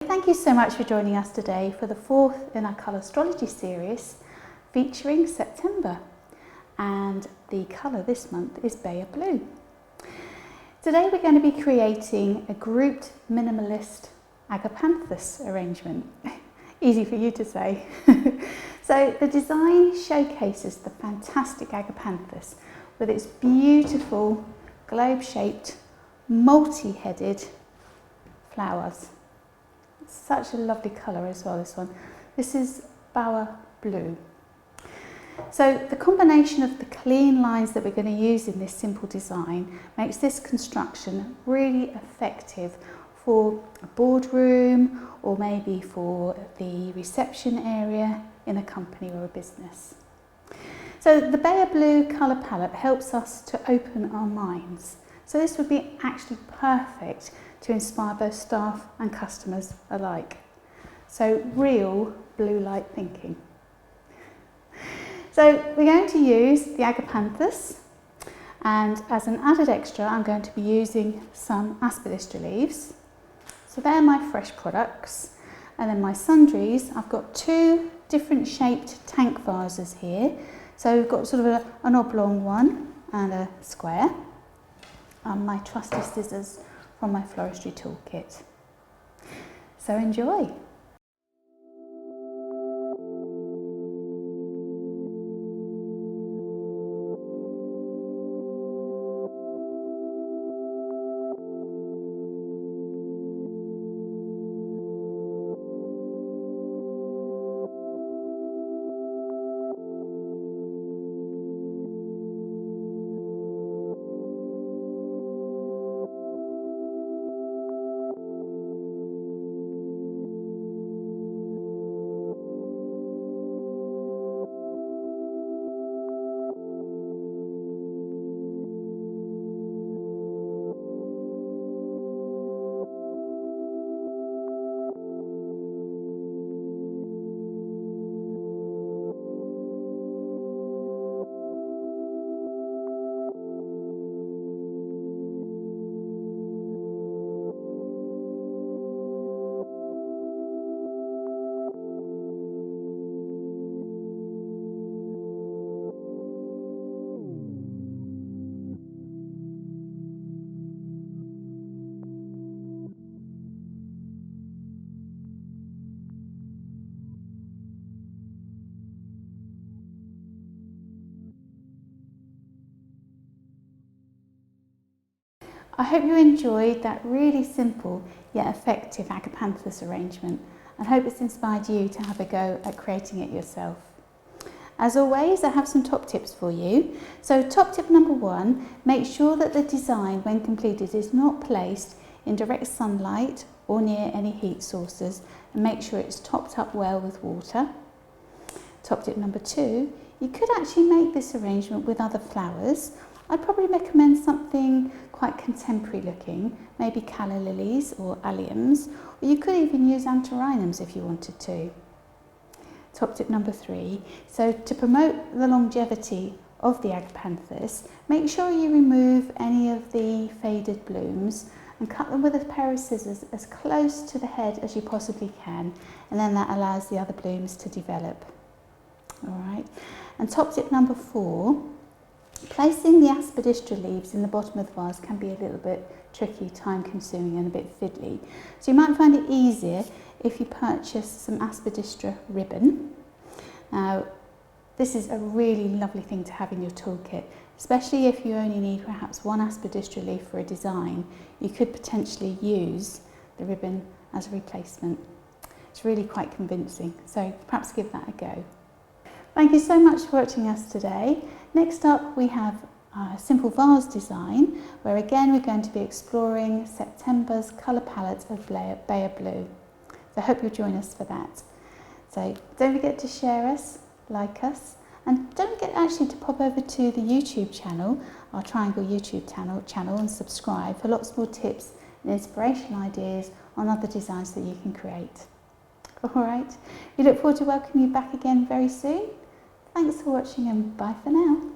thank you so much for joining us today for the fourth in our colour astrology series featuring September, and the colour this month is Bay of Blue. Today we're going to be creating a grouped minimalist Agapanthus arrangement. Easy for you to say. So the design showcases the fantastic Agapanthus with its beautiful globe-shaped multi-headed flowers. It's such a lovely colour as well, this one. This is Bower Blue. So the combination of the clean lines that we're going to use in this simple design makes this construction really effective for a boardroom or maybe for the reception area in a company or a business. So the Bay of Blue colour palette helps us to open our minds. So this would be actually perfect to inspire both staff and customers alike. So real blue light thinking. So we're going to use the Agapanthus, and as an added extra I'm going to be using some Aspidistra Leaves. So they're my fresh products, and then my sundries, I've got two different shaped tank vases here. So we've got sort of an oblong one and a square. My trusty scissors from my floristry toolkit. So enjoy! I hope you enjoyed that really simple yet effective Agapanthus arrangement, and hope it's inspired you to have a go at creating it yourself. As always, I have some top tips for you. So top tip number 1, make sure that the design when completed is not placed in direct sunlight or near any heat sources, and make sure it's topped up well with water. Top tip number 2, you could actually make this arrangement with other flowers. I'd probably recommend something quite contemporary looking, maybe calla lilies or alliums, or you could even use antirrhinums if you wanted to. Top tip number 3, so to promote the longevity of the Agapanthus, make sure you remove any of the faded blooms and cut them with a pair of scissors as close to the head as you possibly can, and then that allows the other blooms to develop. Alright, and top tip number 4, placing the Aspidistra leaves in the bottom of the vase can be a little bit tricky, time consuming and a bit fiddly. So you might find it easier if you purchase some Aspidistra ribbon. Now this is a really lovely thing to have in your toolkit, especially if you only need perhaps one Aspidistra leaf for a design. You could potentially use the ribbon as a replacement. It's really quite convincing, so perhaps give that a go. Thank you so much for watching us today. Next up we have a simple vase design, where again we're going to be exploring September's colour palette of Bay of Blue. So I hope you'll join us for that. So don't forget to share us, like us, and don't forget actually to pop over to the YouTube channel, our Triangle YouTube channel, and subscribe for lots more tips and inspirational ideas on other designs that you can create. Alright, we look forward to welcoming you back again very soon. Thanks for watching and bye for now.